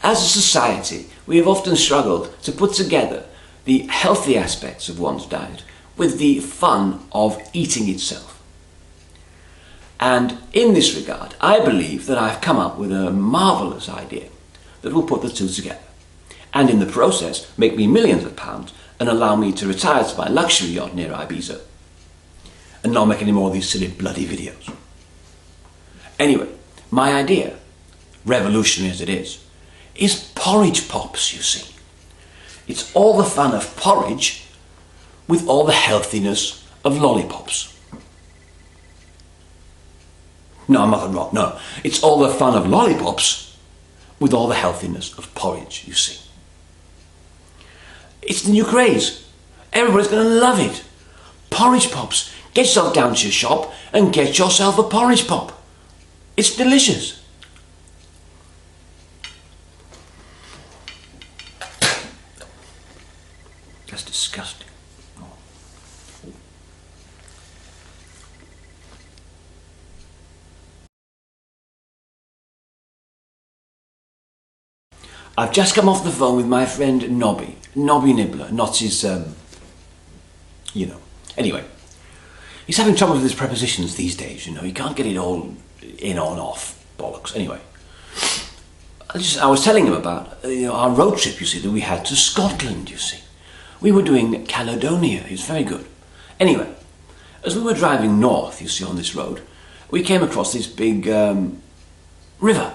As a society, we have often struggled to put together the healthy aspects of one's diet with the fun of eating itself. And in this regard, I believe that I've come up with a marvellous idea that will put the two together, and in the process make me millions of pounds and allow me to retire to my luxury yacht near Ibiza and not make any more of these silly bloody videos. Anyway, my idea, revolutionary as it is porridge pops, you see. It's all the fun of porridge with all the healthiness of lollipops. No, I'm not wrong, no. It's all the fun of lollipops with all the healthiness of porridge, you see. It's the new craze. Everybody's going to love it. Porridge pops. Get yourself down to your shop and get yourself a porridge pop. It's delicious. That's disgusting. I've just come off the phone with my friend Nobby Nibbler, not his, you know. Anyway, he's having trouble with his prepositions these days, you know. He can't get it all in on off, bollocks. Anyway, I was telling him about our road trip, you see, that we had to Scotland, you see. We were doing Caledonian. It was very good. Anyway, as we were driving north, you see, on this road, we came across this big river.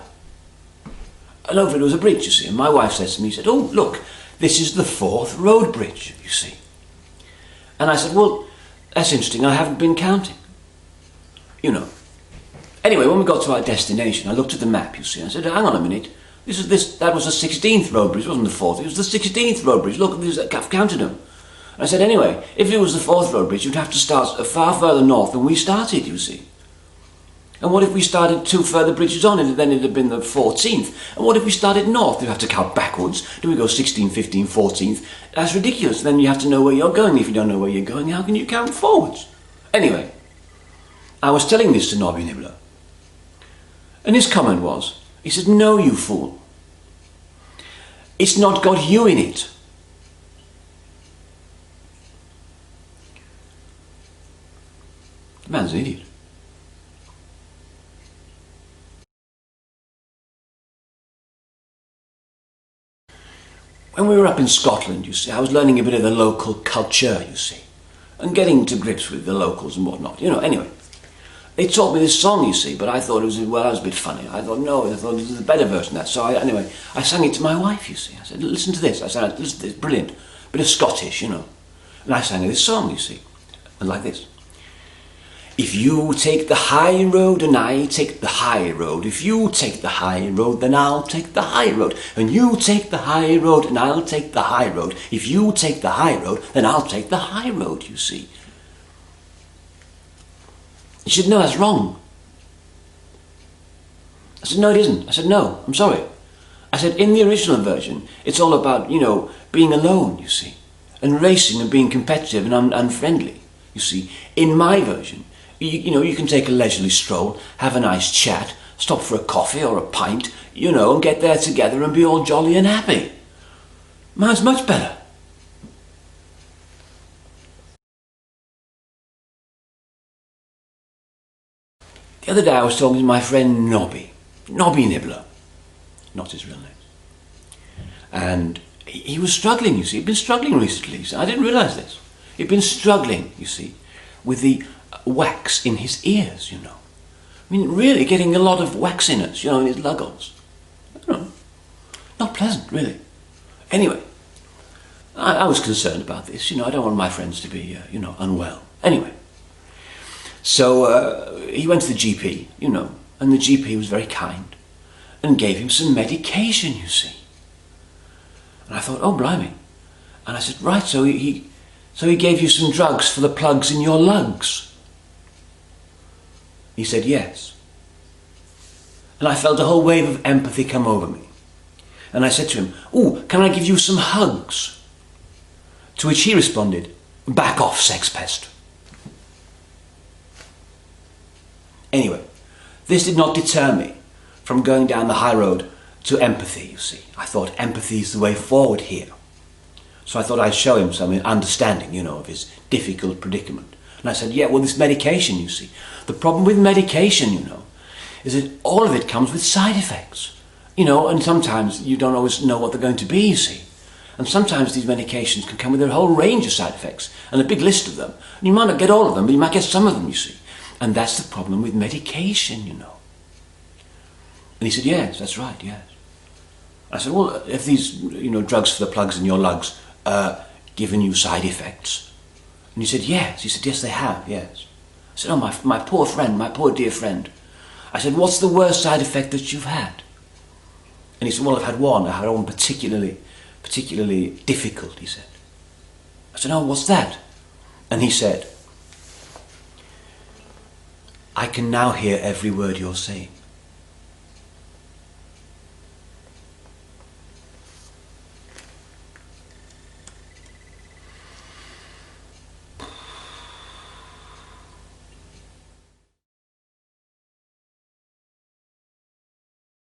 And over it was a bridge, you see, and my wife says to me, she said, "Oh, look, this is the 4th road bridge, you see." And I said, "Well, that's interesting, I haven't been counting." You know. Anyway, when we got to our destination, I looked at the map, you see, and I said, "Hang on a minute, that was the 16th road bridge, it wasn't the 4th, it was the 16th road bridge, look, I've counted them." And I said, "Anyway, if it was the 4th road bridge, you'd have to start far further north than we started, you see. And what if we started 2 further bridges on, and then it'd have been the 14th? And what if we started north? Do we have to count backwards? Do we go 16, 15, 14th? That's ridiculous. Then you have to know where you're going. If you don't know where you're going, how can you count forwards?" Anyway, I was telling this to Nobby Nibbler. And his comment was, he said, "No, you fool. It's not got you in it." The man's an idiot. When we were up in Scotland, you see, I was learning a bit of the local culture, you see, and getting to grips with the locals and whatnot, you know. Anyway, they taught me this song, you see, but I thought it was, well, that was a bit funny. I thought, no, I thought this is a better version of that. So anyway, I sang it to my wife, you see. I said, "Listen to this." I said, "Listen to this, brilliant. Bit of Scottish, you know." And I sang her this song, you see, and like this. "If you take the high road and I take the high road, if you take the high road, then I'll take the high road. And you take the high road and I'll take the high road. If you take the high road, then I'll take the high road, you see." He said, "No, that's wrong." I said, "No, it isn't." I said, "No, I'm sorry." I said, "In the original version, it's all about, you know, being alone, you see, and racing and being competitive and unfriendly, you see. In my version, you know, you can take a leisurely stroll, have a nice chat, stop for a coffee or a pint, you know, and get there together and be all jolly and happy. Mine's much better." The other day I was talking to my friend Nobby Nibbler, not his real name. And he was struggling, you see. He'd been struggling recently. So I didn't realise this. He'd been struggling, you see, with the wax in his ears, you know. I mean, really getting a lot of wax in us, you know, in his lugholes. You know, not pleasant, really. Anyway, I was concerned about this, you know. I don't want my friends to be, you know, unwell. Anyway, so he went to the GP, you know, and the GP was very kind and gave him some medication, you see. And I thought, oh, blimey. And I said, right, so he gave you some drugs for the plugs in your lugs? He said, yes. And I felt a whole wave of empathy come over me. And I said to him, "Oh, can I give you some hugs?" To which he responded, "Back off, sex pest." Anyway, this did not deter me from going down the high road to empathy, you see. I thought empathy is the way forward here. So I thought I'd show him some understanding, you know, of his difficult predicament. And I said, yeah, well, this medication, you see. The problem with medication, you know, is that all of it comes with side effects. You know, and sometimes you don't always know what they're going to be, you see. And sometimes these medications can come with a whole range of side effects and a big list of them. And you might not get all of them, but you might get some of them, you see. And that's the problem with medication, you know. And he said, yes, that's right, yes. I said, well, if these, you know, drugs for the plugs in your lugs given you side effects? And he said, yes. He said, yes, they have, yes. I said, oh, my poor friend, my poor dear friend. I said, what's the worst side effect that you've had? And he said, well, I've had one. I had one particularly difficult, he said. I said, oh, what's that? And he said, I can now hear every word you're saying.